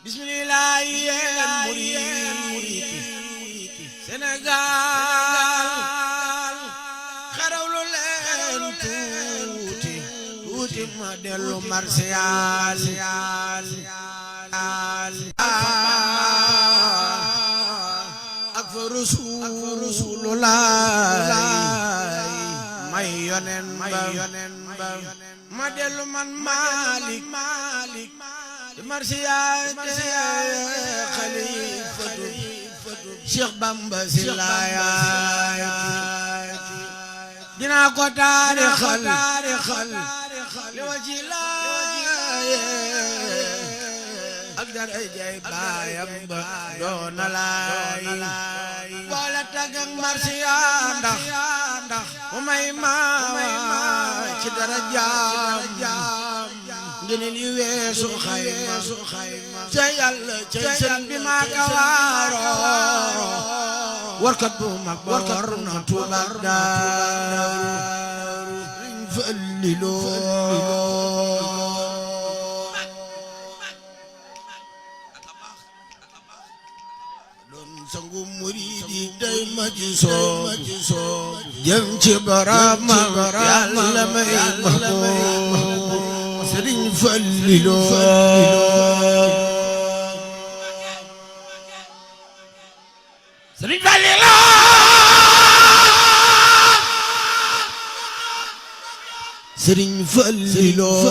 bismillah yéen murid Sénégal xarawlu leen tuuti ma dellu marsiyaal ak fa Rasulullah may yonen ba ma dellu man Malik marsiyaal xalifatu Cheikh Bamba Silaay dinaa ko taarixal li waji laay ak darajay baayam ba doona laay boole tagg ak marsiyaal ndax mu may ma ci darajaam ngeen li weesu xayma ca yàlla ca sën bi maa ka waaroo warkat bu mag ba war na Tuuba Daaru Falliloo doon sangu muridi day ma ci soo jëm ci baraamam yàlla may mahmoud Sëriñ Falliloo Sëriñ Falliloo Sëriñ Falliloo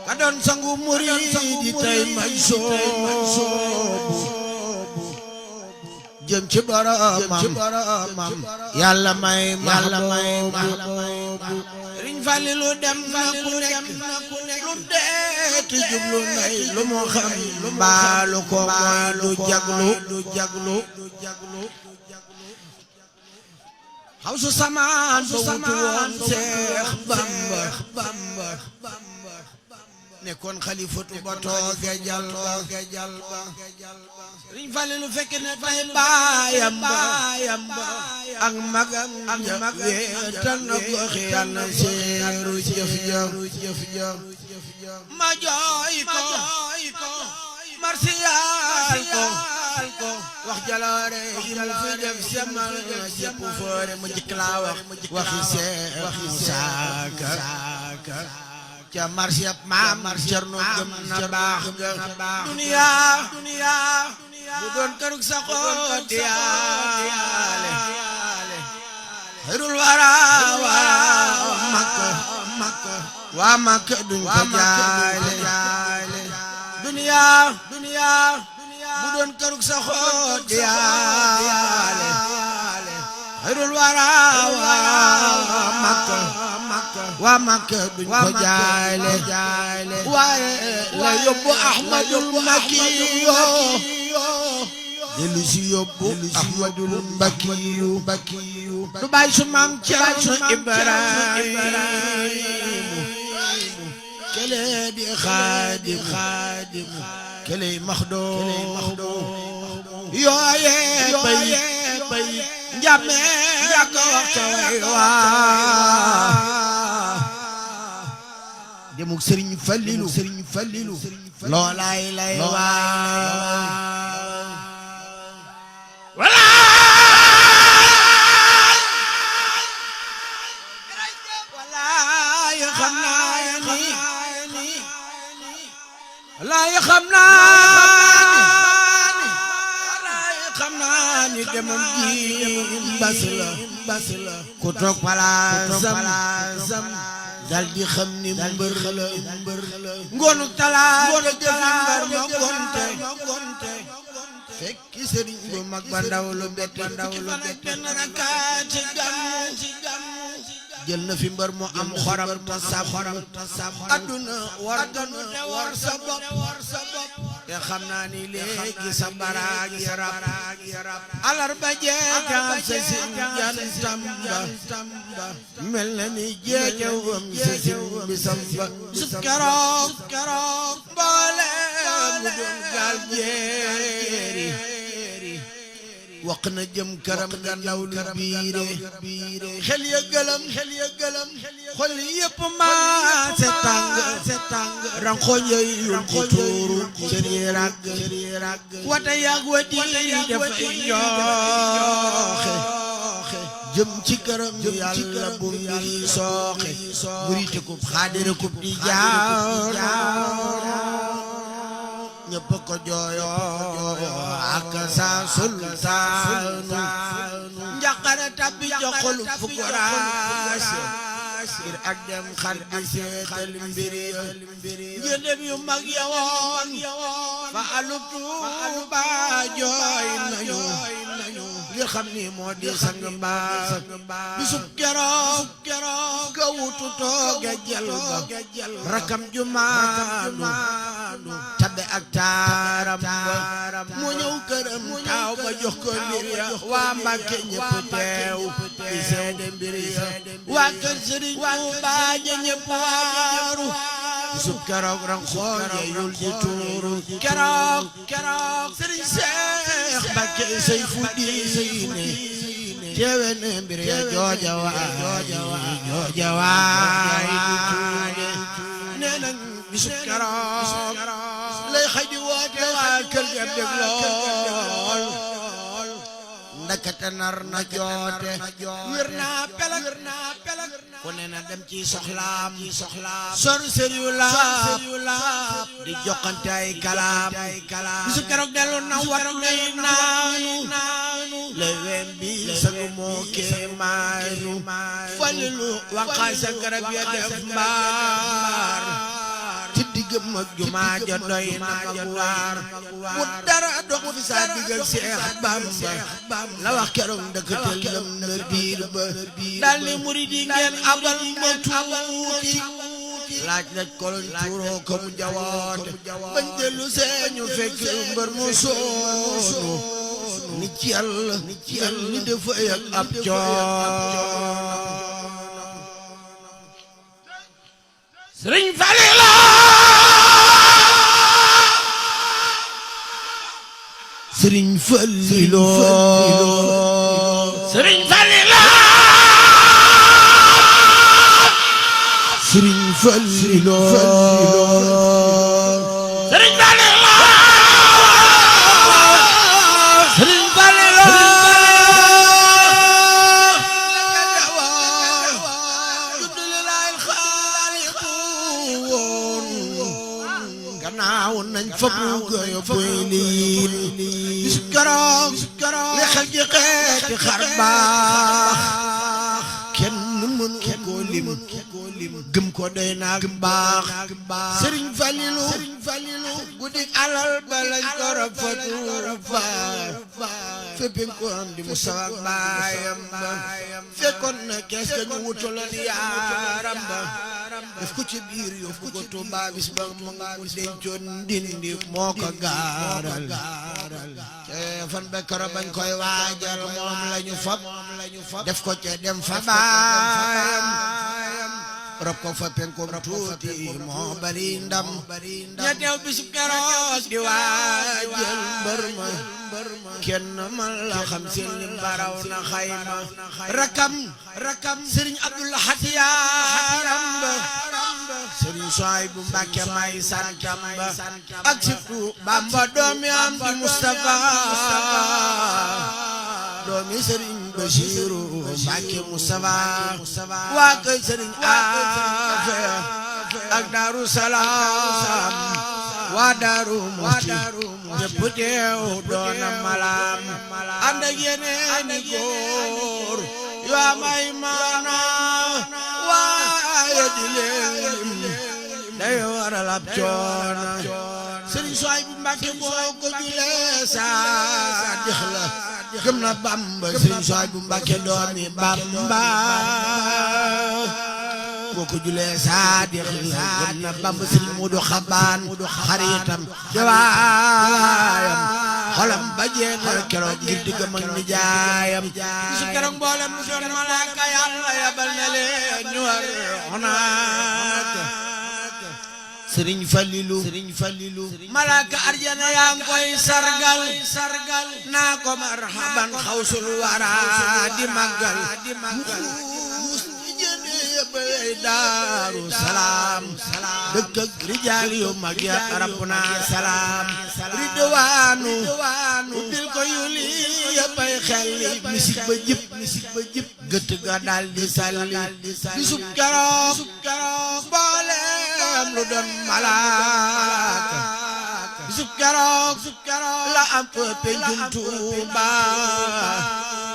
ka doon sangu muridi tey may soobu jëm ci boroomam yàlla may Sëriñ Fallilu dem na ku nekk lu deeti jublu nay lu mu xam mbaalu ko mooy lu jaglu xaw su samaan ba wutu woon Seex Bamba nekkoon xalifatu ba tooge jal ba Sëriñ Fallilu fekk ne tay baayam ba ak magam weetal na goxi yàlla seeru jëf ma jooy ko marsiyaal ko wax jaloore yi mu fi def sama jëpp foore mu jëkk laa waxi Seex Saaka ca marsiyab maam Cerno gëm na baax duniya bu doon kërug sa xoot yaale xayrul wara waa Makka duñ ko jaale duniya bu doon kërug sa xoot yaale xayrul wara waa Makka duñ ko jaale waaye la yóbbu Ahmadul Makkiyo delu si yóbbu Ahmadul Makkiyu du bàyyi su maam Cerno Ibrahima kele di xaadim kele maxdoom yooye bay njame ak waxta way waa demuk Sëriñ Fallilu loolaay lay waa walaay xam naa ni demam ji mbas la ku toog palaasam dal di xam ni mbër la ngoonu talaata jëfi mbar ma gonte fekki sëriñ bu mag ba ndaw lu bette kenn rakkaat ci gàmmu jël na fi mbër mu am xoram ta saf adduna war ganu te war sa bopp te xam naa ni léegi sa baraag yarab alarba jeejam sa sin jantam ba mel na ni jeejawam sa sin bisam ba sub keroog mboole mu doon gaal jeeri wax na jëm këram nga ndaw lu biire xel ya gëlëm xol yëpp maase tàng ranxooñ yooyu yul ci tuuru cër yi ràgg wata yàgg wati dafay jooxe jëm ci këram yàlla bu mbiri sooxe murite kub xaadire kub di jaar ñëpp ko jooyoo ak sa sultaanu njaqare tabbi joxol fukuraas ngir ak dem xar di seetal mbiri njëndem yu mag yawoon fa alub Tuuba jooy nañu ngir xam ni moo di sang mbaa bisub keroog ka wutu tooge jël ba rakam ju maandu tabe ak taaram ba mu ñëw këram taaw ba jox ko mbir ya waa Mbàkke ñëpp teew di seede mbir ya waa kër Sëriñ Tuuba ja ñëpp waaru bisub keroog ranxooñ ya yul di tuuru keroog Sëriñ Seex Mbàkke Sayfu Diine teewe ne mbir ya jooja waay nee nañ bisub keroog lay xëy di woote waa kër ga bég lool ndakate nar na joote wér naa pelag ku ne na dem ci soxlaam sor sëriw laab di joxante ay kalaam bisu keroog dellu na war nay naanu lewem bi sangu moo kéemaanu falilu waxaay sa garab ya def mbaar ci diggam ak jumaa ja doy na mag waar mu dara dox fi sa diggal Seex Bamba la wax keroog ndëkkatal lëm na biir ba dal ni murid yi ngeen abal ma tuuti laaj koloñ tuuroo ko mu jawoote bañ dellu seeñu fekk mbër mu soonu ni ci yàlla ni dafa yëg ab coon Sëriñ Falila Sëriñ Falilo Sëriñ Falila Sëriñ Falilo Sëriñ Falila Sëriñ Falilo gannaaw nañ fa buga yo boy liin bisu keroog li xel ji xeeti xar baax kenn mënu koo lim gëm ko doy naag baax Sëriñ Falilu guddi alal ba lañ ko rafatu fa féppin ko am di Musa ak baayam ba fekkoon na kees ka ñu wutolan yaaram ba def ko ci biir yóbbu ko Tuuba bis ba mu dencoon Ndindi moo ko gaaral te fan ba koro bañ koy waajal moom lañu fab def ko ca dem fa baayam rob ko fa penkoom tuuti moo bari ndam ña teew bisub keroog di waajal mbër ma kenn man la xam seen lim baraw na xayma rakam Sëriñ Abdul Ahad yaaram ba Sëriñ Suhaybu Mbàkke may santam ba ak sibtu Bamba doomi am di Mustafa doomi Sëriñ Basiiru Mbàkke Mustafa waa kay Sëriñ Afe ak Daaru Salaam waa Daaru Musti ñëpp teew doona malaam ànd ak yeneen i góor yu am ay maana waaye di leen day waral ab coona Sëriñ Suhaybu Mbàkke boo ko julee saadix la gëm na Bamba Sëriñ Suhaybu Mbàkke doomi Bamba boo ko julee saadix la gëm na Bamba Sëriñ Mudu Xabaan xaritam jawaayam xolam ba jeexal keroog ngir diggam ak nijaayam bisu keroog mboolem mu doon malaaka Yàlla yabal na leen ñu war xonaat Sëriñ Falilu malaaka arjana yaa ngi koy sargal naa ko marhaban xawsul wara di màggal Daaru Salaam dëkk ak rijaal yu mag ya rabbuna salaam ridwaanu bil ko yuli yëppay xel misik ba jib gëtt ga daal di salli bisub keroog mboolem lu doon malaaka bisub keroog la am pencum Tuuba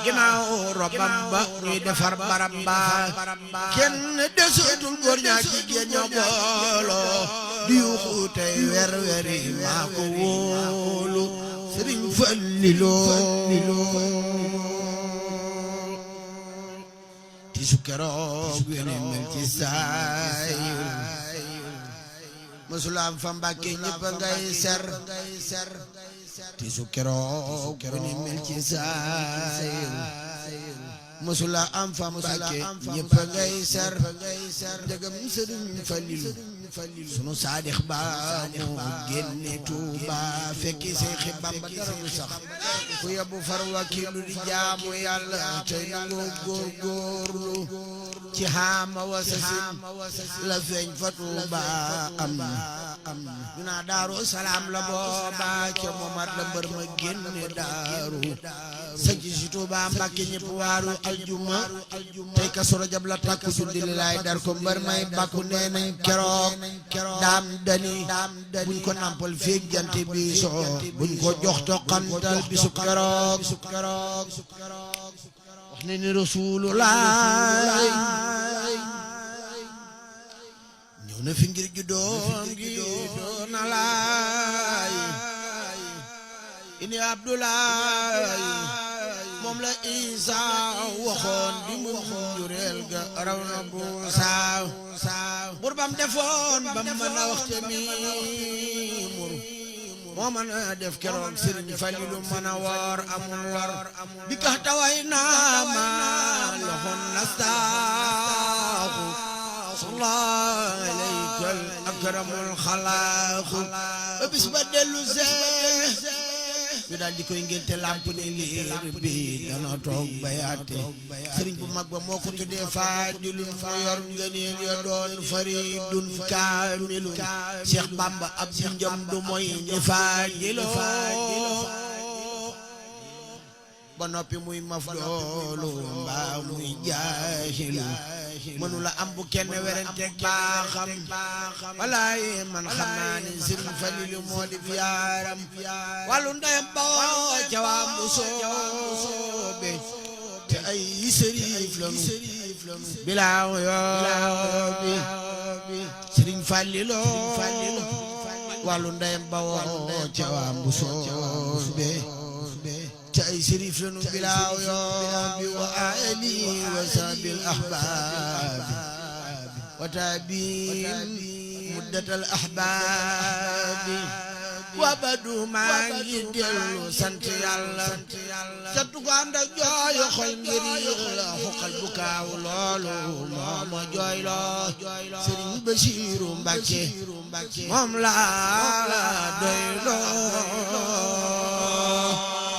ginnaaw robam ba ñuy defar barab ba kenn desutul góor ñaa jigéen ña booloo di yuuxu tey wer-weri maa ko wóolu Sëriñ Fallilu tisu keroog wene mel ci saayir musulaam fa Mbàkke ñëpp ngay ser tisu keroog wene mel ci saayir musula am fa Mbàkke ñëpp ngay ser ndegam Sëriñ Fallilu sunu saadix ba mu génne Tuuba fekki Seexi Bamba dara du sax ku yebbu far wakiilu di jaamu Yàlla tey nangoo góorgóorlu ci xaama wasasin la feeñ fa Tuuba am ñu naa Daaru Salaam la booba ca Momar la mbër ma génne daaru sañ ci Tuuba Mbàkke ñëpp waaru aljuma tey Kazu Rajab la takku julli lilaay dar ko mbër may bàkku nee nañ keroog daam dani buñ ko nampal feeg jant bi so buñ ko jox toqantal bisu keroog wax ne ni Rasulullah ñëw na fi ngir juddoom gi doona laay ini Abdoulaye moom la Isa waxoon di mu jureel ga raw na bu saaw bur bam defoon bam mën a waxte mi mur moo mën a def keroog Sëriñ Falilu mën a woor amul war bi ka taway naa ma loxon nastaaxu sallallahu alaykal akramul xalaaqu bis ba dellu see ñu daal di koy ngénte lamp ne liir bi dana toog bayaate sëriñ bu mag ba moo ko tuddee Faadilun fu yor ngëneel ya doon faridun kaamilun Cheikh Bamba ab njam du moy ni Faadiloo ba noppi muy maf doolu mbaa muy jaahilu mënula am bu kenn werante baaxam walaay man xam naa ni Sëriñ Falilu moo di yaaram wàllu ndeyam bawoo ca waa mu soobe te ay sëriif lanu bilaaw yoo bi Sëriñ Falilu wàllu ndeyam bawoo ca waa mu soobe te ay sëriif lanu bilaaw yoo bi wa ali wa sabil ahbaabi wa tabiin muddatal ahbaabi wa badu maa ngi dellu sant Yàlla sant ko ànd ak jooyu xol ngir Yàlla xuqal bu kaaw loolu moo ma jooyloo Sëriñ Basiiru Mbàkke moom laa doyloo